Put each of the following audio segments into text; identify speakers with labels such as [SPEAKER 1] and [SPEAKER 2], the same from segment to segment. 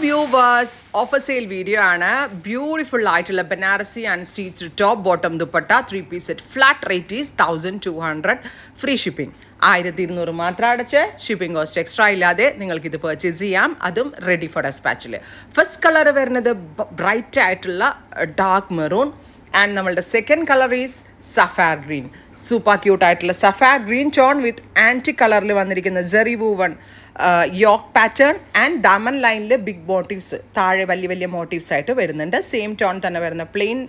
[SPEAKER 1] Viewers, offer sale video ആണ്. Beautiful ആയിട്ടുള്ള Banarasi and stitch top bottom dupatta 3-piece set. Flat rate is 1200. Free shipping 1200 മാത്രം അടച്ച് shipping cost extra ഇല്ലാതെ നിങ്ങൾക്കിത് purchase ചെയ്യാം. അതും റെഡി ഫോർ ഡെസ്പാച്ചിൽ. ഫസ്റ്റ് കളർ വരുന്നത് ബ്രൈറ്റ് ആയിട്ടുള്ള ഡാർക്ക് മെറൂൺ ആൻഡ് നമ്മളുടെ സെക്കൻഡ് കളർ ഈസ് സഫാർ ഗ്രീൻ. സൂപ്പർ ക്യൂട്ട് ആയിട്ടുള്ള സഫാർ ഗ്രീൻ ടോൺ വിത്ത് ആൻറ്റി കളറിൽ വന്നിരിക്കുന്ന സെറി woven yoke pattern and diamond ലൈനിൽ ബിഗ് മോട്ടീവ്സ്, താഴെ വലിയ വലിയ മോട്ടീവ്സ് ആയിട്ട് വരുന്നുണ്ട്. സെയിം ടോൺ തന്നെ വരുന്ന പ്ലെയിൻ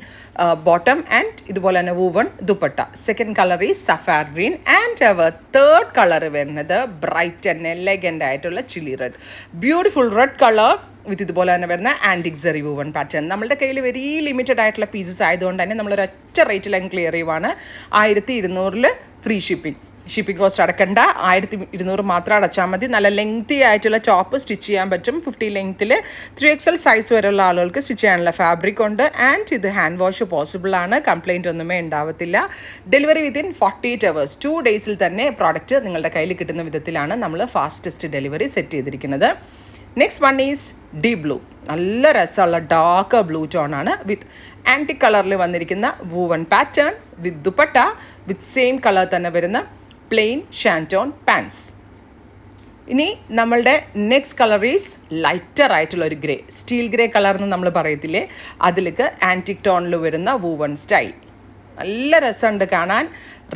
[SPEAKER 1] ബോട്ടം ആൻഡ് ഇതുപോലെ തന്നെ woven dupatta. Second colour is സഫാർ green and our third colour വരുന്നത് ബ്രൈറ്റ് ആൻഡ് എലഗൻ്റ് ആയിട്ടുള്ള chilli red. Beautiful red colour with ഇതുപോലെ തന്നെ വരുന്ന ആൻറ്റിക് സെറി വൂവൺ പാറ്റേൺ. നമ്മുടെ കയ്യിൽ വെരി ലിമിറ്റഡ് ആയിട്ടുള്ള പീസസ് ആയതുകൊണ്ട് തന്നെ നമ്മളൊരൊറ്റ റേറ്റിൽ അങ്ങ് ക്ലിയർ ചെയ്യുവാണ്. 1200 ഫ്രീ ഷിപ്പിംഗ്. ഷിപ്പിംഗ് കോസ്റ്റ് അടക്കണ്ട, 1200 മാത്രം അടച്ചാൽ മതി. നല്ല ലെങ്തി ആയിട്ടുള്ള ടോപ്പ് സ്റ്റിച്ച് ചെയ്യാൻ പറ്റും. 50 ലെങ്ത്തിൽ 3XL സൈസ് വരെയുള്ള ആളുകൾക്ക് സ്റ്റിച്ച് ചെയ്യാനുള്ള ഫാബ്രിക് ഉണ്ട്. ആൻഡ് ഇത് ഹാൻഡ് വാഷ് പോസിബിൾ ആണ്. കംപ്ലയിൻ്റ് ഒന്നുമേ ഉണ്ടാവത്തില്ല. ഡെലിവറി വിത്തിൻ 48 hours, 2 days തന്നെ പ്രോഡക്റ്റ് നിങ്ങളുടെ കയ്യിൽ കിട്ടുന്ന വിധത്തിലാണ് നമ്മൾ ഫാസ്റ്റസ്റ്റ് ഡെലിവറി സെറ്റ് ചെയ്തിരിക്കുന്നത്. Next one is deep blue. നല്ല രസമുള്ള ഡാർക്ക് ബ്ലൂ ടോൺ ആണ് വിത്ത് ആൻറ്റിക് കളറിൽ വന്നിരിക്കുന്ന woven pattern with dupatta with same colour തന്നെ വരുന്ന പ്ലെയിൻ ഷാൻറ്റോൺ പാൻസ്. ഇനി നമ്മളുടെ നെക്സ്റ്റ് കളർ ഈസ് ലൈറ്റർ ആയിട്ടുള്ള ഒരു ഗ്രേ, സ്റ്റീൽ ഗ്രേ കളർ എന്ന് നമ്മൾ പറയത്തില്ലേ, അതിലേക്ക് ആൻറ്റിക് ടോണിൽ വരുന്ന വൂവൺ സ്റ്റൈൽ. നല്ല രസമുണ്ട് കാണാൻ.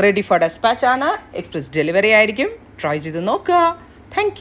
[SPEAKER 1] റെഡി ഫോർ ഡെസ്പാച്ച് ആണ്. എക്സ്പ്രസ് ഡെലിവറി ആയിരിക്കും. ട്രൈ ചെയ്ത് നോക്കുക. Thank you.